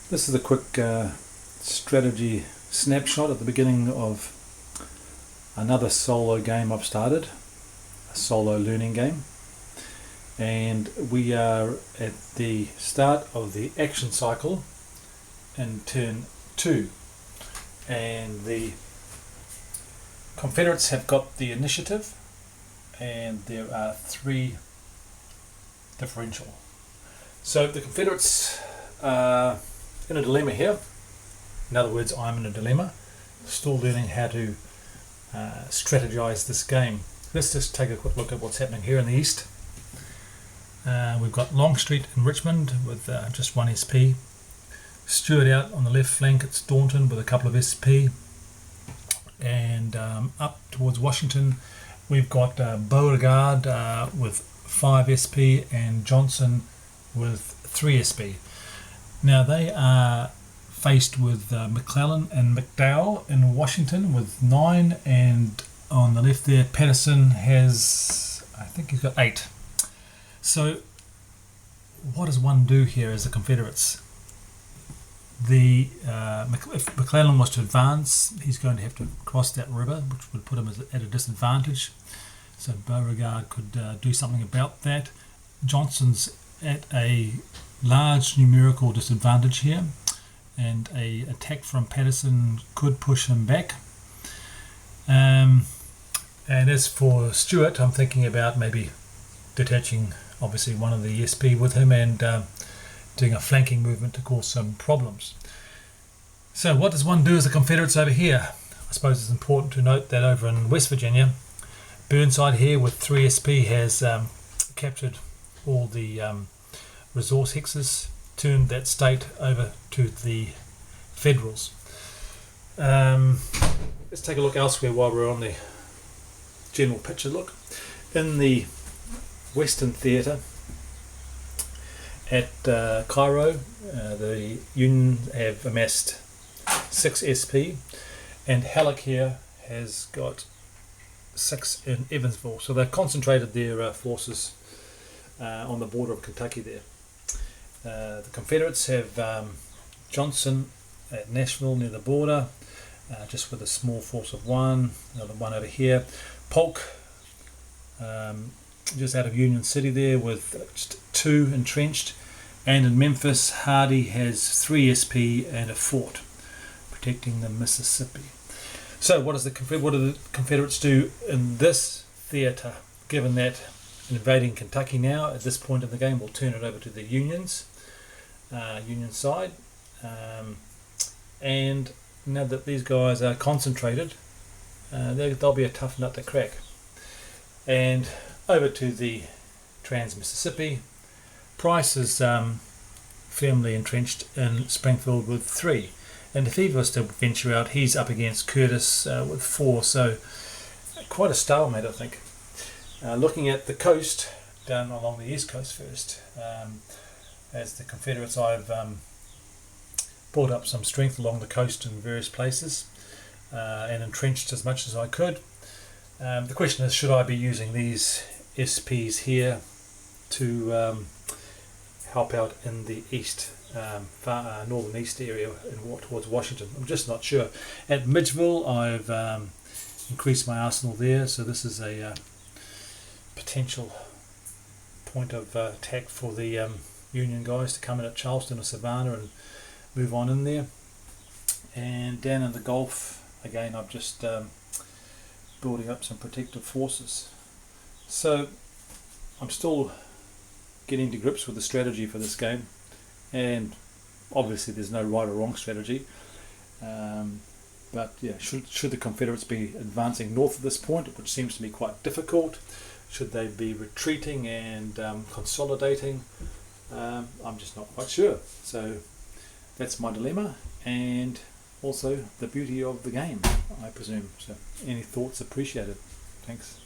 This is a quick strategy snapshot at the beginning of another solo game I've started, a solo learning game, and we are at the start of the action cycle in turn 2, and the Confederates have got the initiative and there are 3 differential. So the Confederates are in a dilemma here. In other words, I'm in a dilemma, still learning how to strategize this game. Let's just take a quick look at what's happening here in the east. We've got Longstreet in Richmond with just 1 SP. Stewart out on the left flank at Staunton with a couple of SP. And up towards Washington, we've got Beauregard with 5 SP and Johnson with 3 SP. Now they are faced with McClellan and McDowell in Washington with 9, and on the left there Patterson has, I think he's got 8. So what does one do here as the Confederates? If McClellan was to advance, he's going to have to cross that river, which would put him at a disadvantage. So Beauregard could do something about that. Johnson's at a large numerical disadvantage here, and a attack from Patterson could push him back. And as for Stewart, I'm thinking about maybe detaching obviously one of the SP with him and doing a flanking movement to cause some problems. So what does one do as the Confederates over here? I suppose it's important to note that over in West Virginia, Burnside here with 3 SP has captured all the resource hexes, turned that state over to the Federals. Let's take a look elsewhere while we're on the general picture look. In the Western Theatre at Cairo, the Union have amassed 6 SP, and Halleck here has got 6 in Evansville. So they've concentrated their forces on the border of Kentucky there. The Confederates have Johnson at Nashville near the border, just with a small force of 1, another 1 over here. Polk just out of Union City there with just 2 entrenched, and in Memphis Hardee has 3 SP and a fort protecting the Mississippi. So what do the Confederates do in this theatre, given that invading Kentucky now at this point in the game will turn it over to the Union side, and now that these guys are concentrated, they'll be a tough nut to crack. And over to the Trans-Mississippi, Price is firmly entrenched in Springfield with 3, and if he was to venture out, he's up against Curtis with 4, so quite a stalemate, I think. Looking at the coast, down along the east coast first, as the Confederates, I've brought up some strength along the coast in various places and entrenched as much as I could. The question is, should I be using these SPs here to help out in the east, northern east area towards Washington? I'm just not sure. At Midgeville, I've increased my arsenal there, so this is a potential point of attack for the Union guys to come in at Charleston or Savannah and move on in there. And down in the Gulf, again, I'm just building up some protective forces. So I'm still getting to grips with the strategy for this game, and obviously there's no right or wrong strategy, but yeah, should the Confederates be advancing north at this point, which seems to be quite difficult? Should they be retreating and consolidating? I'm just not quite sure. So that's my dilemma, and also the beauty of the game, I presume. So any thoughts appreciated. Thanks.